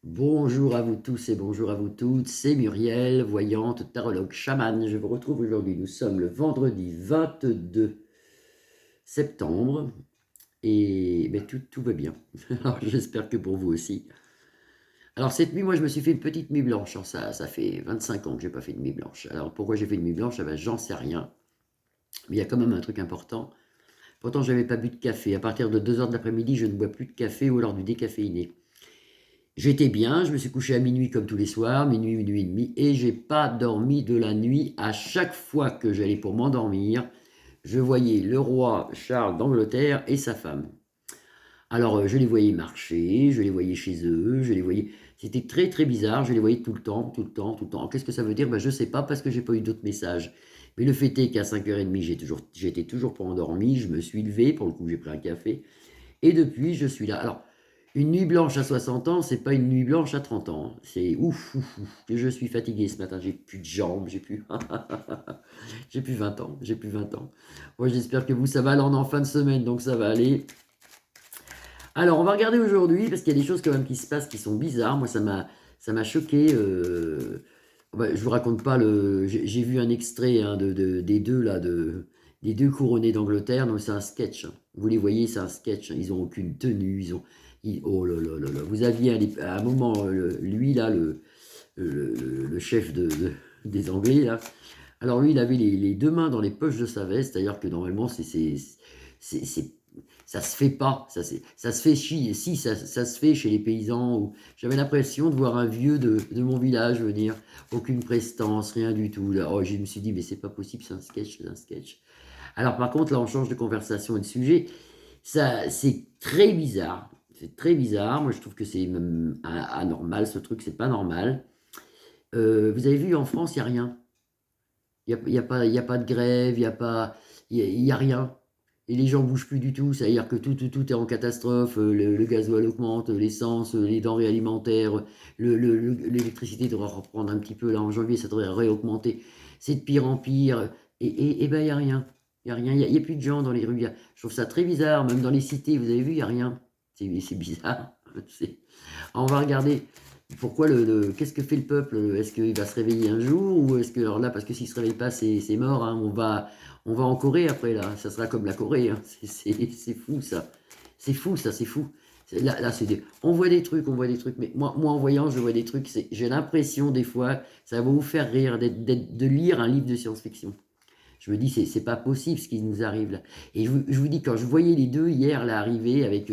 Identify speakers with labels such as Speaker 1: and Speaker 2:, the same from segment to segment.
Speaker 1: Bonjour à vous tous et bonjour à vous toutes, c'est Muriel, voyante, tarologue, chamane. Je vous retrouve aujourd'hui, nous sommes le vendredi 22 septembre et ben, tout va bien. Alors j'espère que pour vous aussi. Alors cette nuit, moi je me suis fait une petite nuit blanche. Alors, ça fait 25 ans que j'ai pas fait de nuit blanche. Alors pourquoi j'ai fait une nuit blanche? Eh ben, j'en sais rien. Mais il y a quand même un truc important. Pourtant, je n'avais pas bu de café. À partir de 2 heures de l'après-midi, je ne bois plus de café ou alors du décaféiné. J'étais bien, je me suis couché à minuit comme tous les soirs, minuit, minuit et demi, et j'ai pas dormi de la nuit. À chaque fois que j'allais pour m'endormir, je voyais le roi Charles d'Angleterre et sa femme. Alors, je les voyais marcher, je les voyais chez eux, je les voyais. C'était très très bizarre, je les voyais tout le temps, tout le temps, tout le temps. Qu'est-ce que ça veut dire? Ben, je sais pas parce que j'ai pas eu d'autres messages. Mais le fait est qu'à 5h30, j'étais toujours pas endormi, je me suis levé, pour le coup, j'ai pris un café, et depuis, je suis là. Alors, une nuit blanche à 60 ans, c'est pas une nuit blanche à 30 ans. C'est ouf, ouf, ouf. Que je suis fatigué ce matin, j'ai plus de jambes, j'ai plus... j'ai plus 20 ans, j'ai plus 20 ans. Moi, j'espère que vous, ça va. Alors, on est en fin de semaine, donc ça va aller. Alors, on va regarder aujourd'hui, parce qu'il y a des choses quand même qui se passent qui sont bizarres. Moi, ça m'a choqué. Bah, je vous raconte pas le... J'ai vu un extrait hein, des deux, là, des deux couronnés d'Angleterre. Donc, c'est un sketch, hein. Vous les voyez, c'est un sketch, hein. Ils ont aucune tenue, oh là là là là. Vous aviez à un moment, lui, là, le chef des Anglais, là. Alors, lui, il avait les deux mains dans les poches de sa veste, c'est-à-dire que normalement, c'est ça se fait pas, ça se fait si ça se fait chez les paysans. J'avais l'impression de voir un vieux de mon village venir, aucune prestance, rien du tout. Là, oh, je me suis dit, mais c'est pas possible, c'est un sketch, c'est un sketch. Alors par contre, là, on change de conversation et de sujet. Ça, c'est très bizarre. C'est très bizarre. Moi, je trouve que c'est même anormal, ce truc, c'est pas normal. Vous avez vu, en France, il n'y a rien. Il y a pas de grève, il y a rien. Et les gens bougent plus du tout, c'est-à-dire que tout est en catastrophe, le gasoil augmente, l'essence, les denrées alimentaires, l'électricité devrait reprendre un petit peu, là en janvier ça devrait réaugmenter, c'est de pire en pire, et ben il n'y a rien, il n'y a rien, il y a plus de gens dans les rues, je trouve ça très bizarre, même dans les cités, vous avez vu, il n'y a rien, c'est bizarre. On va regarder pourquoi qu'est-ce que fait le peuple? Est-ce qu'il va se réveiller un jour ou est-ce que alors là parce que s'il se réveille pas c'est mort hein, on va en Corée après là, ça sera comme la Corée hein. C'est fou ça. C'est fou ça, c'est fou. Là on voit des trucs mais moi en voyant, je vois des trucs, j'ai l'impression des fois ça va vous faire rire de lire un livre de science-fiction. Je me dis, c'est pas possible ce qui nous arrive là. Et je vous dis, quand je voyais les deux hier là arriver avec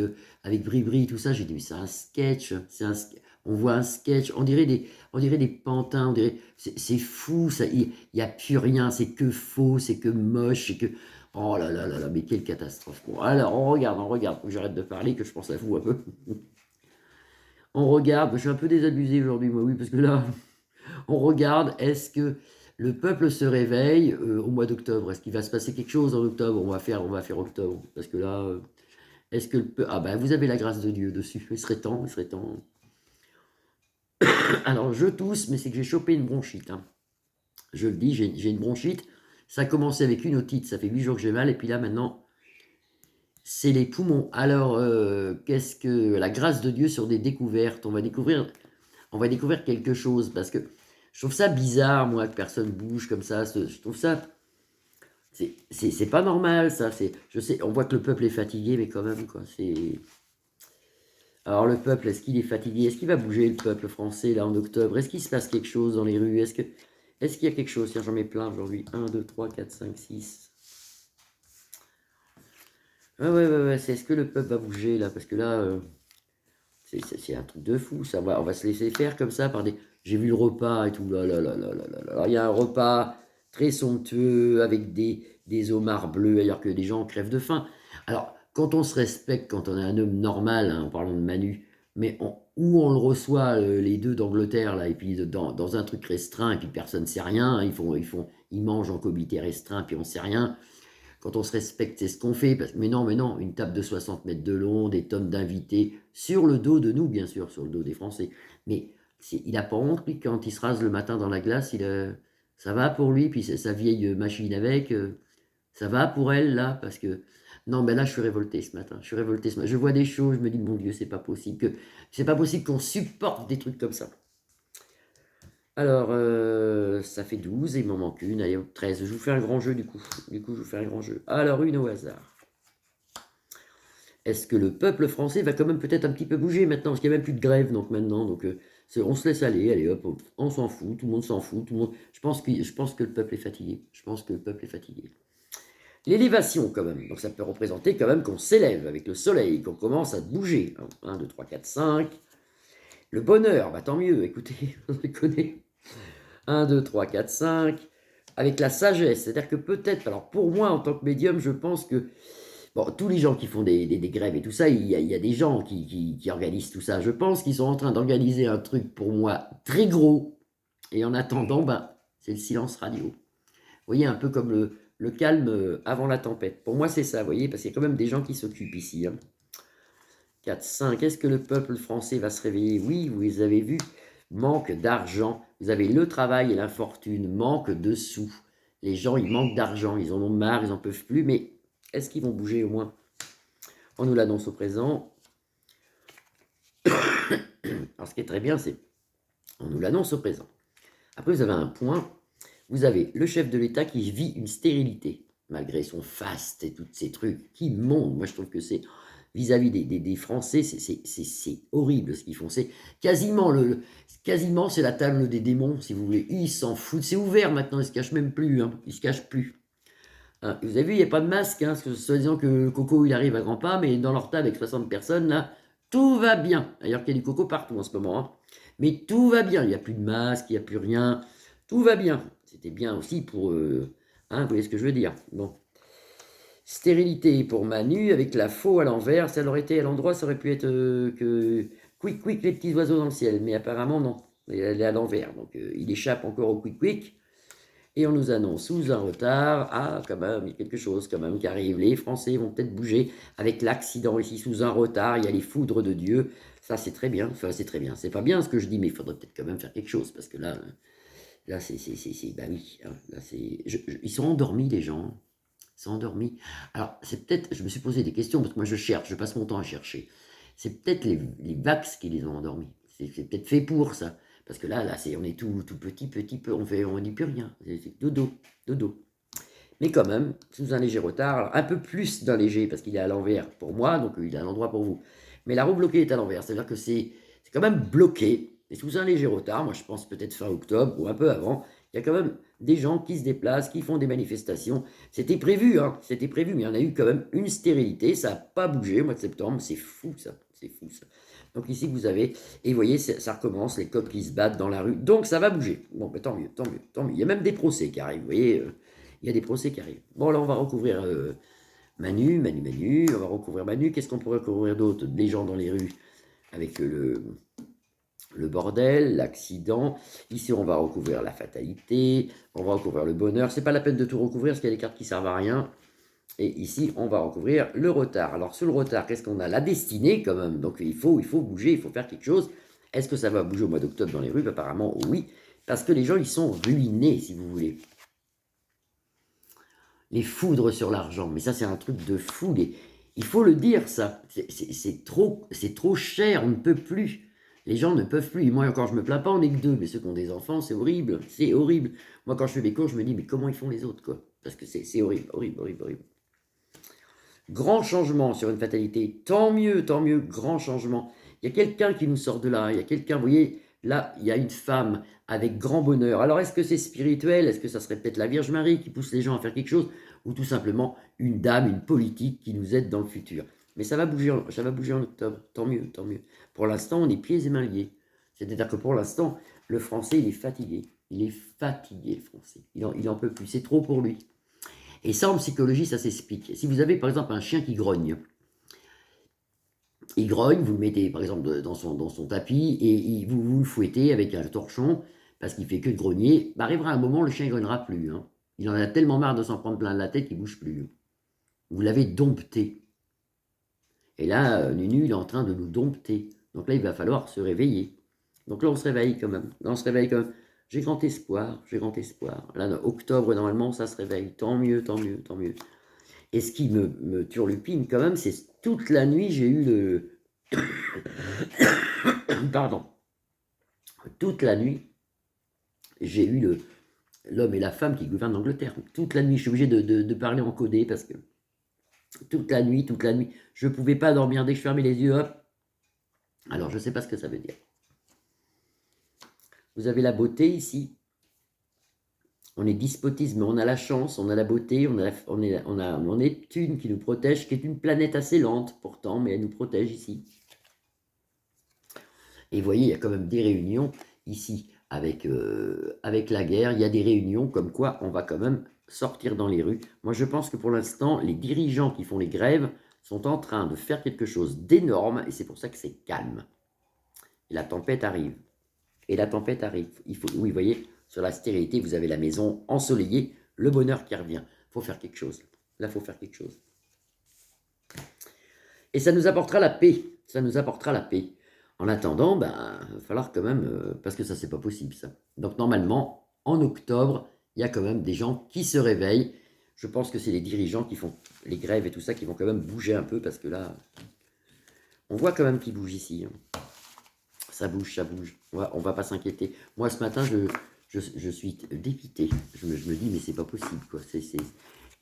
Speaker 1: Bribri et tout ça, j'ai dit, mais c'est un sketch, on voit un sketch, on dirait des pantins, c'est fou, ça, il n'y a plus rien, c'est que faux, c'est que moche, c'est que. Oh là là là là, mais quelle catastrophe. Bon, alors on regarde, faut que j'arrête de parler, que je pense à vous un peu. On regarde, je suis un peu désabusé aujourd'hui, moi, oui, parce que là, on regarde, est-ce que le peuple se réveille au mois d'octobre? Est-ce qu'il va se passer quelque chose en octobre? On va faire octobre. Parce que là, est-ce que le peuple... Ah ben, vous avez la grâce de Dieu dessus. Il serait temps, il serait temps. Alors, je tousse, mais c'est que j'ai chopé une bronchite, hein. Je le dis, j'ai une bronchite. Ça a commencé avec une otite, ça fait 8 jours que j'ai mal, et puis là, maintenant, c'est les poumons. Alors, qu'est-ce que la grâce de Dieu sur des découvertes? On va découvrir quelque chose, parce que je trouve ça bizarre, moi, que personne bouge comme ça. Je trouve ça. C'est pas normal, ça. Je sais, on voit que le peuple est fatigué, mais quand même, quoi. Alors, le peuple, est-ce qu'il est fatigué? Est-ce qu'il va bouger, le peuple français, là, en octobre? Est-ce qu'il se passe quelque chose dans les rues? Est-ce qu'il y a quelque chose? Tiens, j'en mets plein aujourd'hui. Un, 2, 3, 4, 5, 6. Ah ouais, ouais, ouais. Est-ce que le peuple va bouger, là? Parce que là, c'est un truc de fou, ça. On va se laisser faire comme ça par des. J'ai vu le repas et tout. Là, là, là, là, là, là, là. Alors, il y a un repas très somptueux avec des homards bleus, alors que des gens crèvent de faim. Alors, quand on se respecte, quand on est un homme normal, hein, en parlant de Manu, mais où on le reçoit, les deux d'Angleterre, là, et puis dans un truc restreint, et puis personne ne sait rien, ils mangent en comité restreint, puis on ne sait rien. Quand on se respecte, c'est ce qu'on fait. Mais non, une table de 60 mètres de long, des tonnes d'invités, sur le dos de nous, bien sûr, sur le dos des Français. Mais il n'a pas honte, lui, quand il se rase le matin dans la glace, ça va pour lui, puis sa vieille machine avec, ça va pour elle, là, parce que. Non, mais là, je suis révolté ce matin. Je suis révolté ce matin. Je vois des choses, je me dis, mon Dieu, c'est pas possible qu'on supporte des trucs comme ça. Alors, ça fait 12 et il m'en manque une. Allez, hop, 13. Je vous fais un grand jeu, du coup. Je vous fais un grand jeu. Alors, une au hasard. Est-ce que le peuple français va quand même peut-être un petit peu bouger maintenant? Parce qu'il n'y a même plus de grève, donc maintenant. Donc, on se laisse aller. Allez, hop, on s'en fout. Tout le monde s'en fout. Tout le monde... je pense que le peuple est fatigué. Je pense que le peuple est fatigué. L'élévation, quand même. Donc, ça peut représenter quand même qu'on s'élève avec le soleil, qu'on commence à bouger. 1, 2, 3, 4, 5. Le bonheur, bah tant mieux, écoutez, on les connaît. 1, 2, 3, 4, 5. Avec la sagesse, c'est-à-dire que peut-être, alors pour moi, en tant que médium, je pense que, bon, tous les gens qui font des grèves et tout ça, il y a des gens qui organisent tout ça. Je pense qu'ils sont en train d'organiser un truc, pour moi, très gros. Et en attendant, bah, c'est le silence radio. Vous voyez, un peu comme le calme avant la tempête. Pour moi, c'est ça, vous voyez, parce qu'il y a quand même des gens qui s'occupent ici. 4, 5. Est-ce que le peuple français va se réveiller? Oui, vous les avez vus. Manque d'argent. Vous avez le travail et l'infortune. Manque de sous. Les gens, ils manquent d'argent. Ils en ont marre, ils n'en peuvent plus. Mais est-ce qu'ils vont bouger au moins? On nous l'annonce au présent. Alors, ce qui est très bien, c'est on nous l'annonce au présent. Après, vous avez un point. Vous avez le chef de l'État qui vit une stérilité, malgré son faste et tous ces trucs qui montent. Moi, je trouve que c'est vis-à-vis des Français, c'est horrible ce qu'ils font. C'est quasiment, quasiment c'est la table des démons, si vous voulez. Ils s'en foutent. C'est ouvert maintenant, ils ne se cachent même plus. Ils ne se cachent plus. Vous avez vu, il n'y a pas de masque, parce que soi-disant que Coco, il arrive à grands pas, mais dans leur table avec 60 personnes, là, tout va bien. D'ailleurs qu'il y a du coco partout en ce moment. Mais tout va bien. Il n'y a plus de masque, il n'y a plus rien. Tout va bien. C'était bien aussi pour... vous voyez ce que je veux dire. Bon. Stérilité pour Manu, avec la faux à l'envers. Si elle aurait été à l'endroit, ça aurait pu être que... Quick, quick, les petits oiseaux dans le ciel. Mais apparemment, non. Elle est à l'envers. Donc, il échappe encore au quick, quick. Et on nous annonce sous un retard. Ah, quand même, il y a quelque chose quand même qui arrive. Les Français vont peut-être bouger avec l'accident ici sous un retard. Il y a les foudres de Dieu. Ça, c'est très bien. Enfin, c'est très bien. C'est pas bien ce que je dis, mais il faudrait peut-être quand même faire quelque chose. Parce que là, c'est... Bah oui. Là, ils sont endormis, les gens. Ils sont endormis. Alors, c'est peut-être... Je me suis posé des questions parce que moi, je cherche. Je passe mon temps à chercher. C'est peut-être les vax qui les ont endormis. C'est peut-être fait pour ça. Parce que là on est tout petit, on dit plus rien. C'est dodo, dodo. Mais quand même, sous un léger retard, alors un peu plus d'un léger, parce qu'il est à l'envers pour moi, donc il est à l'endroit pour vous. Mais la roue bloquée est à l'envers, c'est-à-dire que c'est quand même bloqué, et sous un léger retard, moi je pense peut-être fin octobre ou un peu avant, il y a quand même des gens qui se déplacent, qui font des manifestations. C'était prévu, c'était prévu, mais il y en a eu quand même une stérilité, ça n'a pas bougé au mois de septembre, c'est fou ça, c'est fou ça. Donc ici vous avez, et vous voyez, ça recommence, les coqs qui se battent dans la rue, donc ça va bouger. Bon, ben, tant mieux, tant mieux, tant mieux. Il y a même des procès qui arrivent, vous voyez, il y a des procès qui arrivent. Bon, là on va recouvrir Manu, on va recouvrir Manu, qu'est-ce qu'on pourrait recouvrir d'autre? Des gens dans les rues avec le bordel, l'accident. Ici, on va recouvrir la fatalité, on va recouvrir le bonheur. C'est pas la peine de tout recouvrir parce qu'il y a des cartes qui servent à rien. Et ici, on va recouvrir le retard. Alors, sur le retard, qu'est-ce qu'on a? La destinée, quand même. Donc, il faut bouger, il faut faire quelque chose. Est-ce que ça va bouger au mois d'octobre dans les rues? Apparemment, oui. Parce que les gens, ils sont ruinés, si vous voulez. Les foudres sur l'argent. Mais ça, c'est un truc de fou. Il faut le dire, ça. C'est trop cher, on ne peut plus. Les gens ne peuvent plus. Et moi, encore, je me plains pas, on est que deux. Mais ceux qui ont des enfants, c'est horrible. C'est horrible. Moi, quand je fais mes cours, je me dis, mais comment ils font les autres, quoi? Parce que c'est horrible, horrible, horrible, horrible. Grand changement sur une fatalité. Tant mieux, grand changement. Il y a quelqu'un qui nous sort de là. Il y a quelqu'un, vous voyez, là, il y a une femme avec grand bonheur. Alors, est-ce que c'est spirituel? Est-ce que ça serait peut-être la Vierge Marie qui pousse les gens à faire quelque chose? Ou tout simplement une dame, une politique qui nous aide dans le futur? Mais ça va bouger en octobre. Tant mieux, tant mieux. Pour l'instant, on est pieds et mains liés. C'est-à-dire que pour l'instant, le Français, il est fatigué. Il est fatigué, le Français. Il en peut plus. C'est trop pour lui. Et ça, en psychologie, ça s'explique. Si vous avez, par exemple, un chien qui grogne, il grogne, vous le mettez, par exemple, dans son tapis, et vous le fouettez avec un torchon, parce qu'il fait que de grogner, bah, arrivera un moment, le chien ne grognera plus. Il en a tellement marre de s'en prendre plein la tête qu'il ne bouge plus. Vous l'avez dompté. Et là, Nunu, il est en train de nous dompter. Donc là, il va falloir se réveiller. Donc là, on se réveille quand même. Là, on se réveille quand même. J'ai grand espoir, j'ai grand espoir. Là, octobre, normalement, ça se réveille. Tant mieux, tant mieux, tant mieux. Et ce qui me turlupine quand même, c'est toute la nuit, j'ai eu le... Pardon. Toute la nuit, j'ai eu l'homme et la femme qui gouvernent l'Angleterre. Toute la nuit, je suis obligé de parler en codé parce que toute la nuit, je ne pouvais pas dormir dès que je fermais les yeux, hop. Alors, je ne sais pas ce que ça veut dire. Vous avez la beauté ici. On est despotisme, mais on a la chance, on a la beauté, on a Neptune qui nous protège, qui est une planète assez lente pourtant, mais elle nous protège ici. Et vous voyez, il y a quand même des réunions ici avec la guerre. Il y a des réunions comme quoi on va quand même sortir dans les rues. Moi, je pense que pour l'instant, les dirigeants qui font les grèves sont en train de faire quelque chose d'énorme et c'est pour ça que c'est calme. Et la tempête arrive. Et la tempête arrive. Oui, vous voyez, sur la stérilité, vous avez la maison ensoleillée, le bonheur qui revient. Il faut faire quelque chose. Là, il faut faire quelque chose. Et ça nous apportera la paix. Ça nous apportera la paix. En attendant, ben, il va falloir quand même, parce que ça, c'est pas possible, ça. Donc, normalement, en octobre, il y a quand même des gens qui se réveillent. Je pense que c'est les dirigeants qui font les grèves et tout ça, qui vont quand même bouger un peu, parce que là, on voit quand même qu'ils bougent ici. Hein. Ça bouge, ça bouge. On va pas s'inquiéter. Moi, ce matin, je suis dépité. Je me dis, mais c'est pas possible, quoi.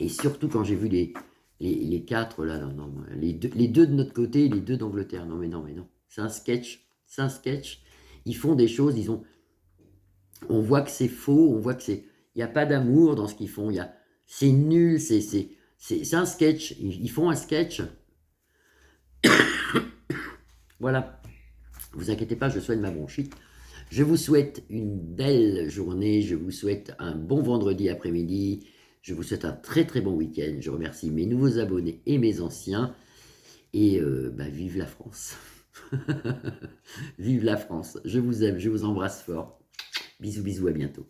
Speaker 1: Et surtout quand j'ai vu les quatre, là, non, les deux de notre côté, les deux d'Angleterre. Non, mais non. C'est un sketch. C'est un sketch. Ils font des choses, on voit que c'est faux, on voit que il n'y a pas d'amour dans ce qu'ils font. C'est nul, c'est un sketch. Ils font un sketch. Voilà. Vous inquiétez pas, je soigne ma bronchite. Je vous souhaite une belle journée. Je vous souhaite un bon vendredi après-midi. Je vous souhaite un très très bon week-end. Je remercie mes nouveaux abonnés et mes anciens. Et vive la France. Vive la France. Je vous aime, je vous embrasse fort. Bisous, bisous, à bientôt.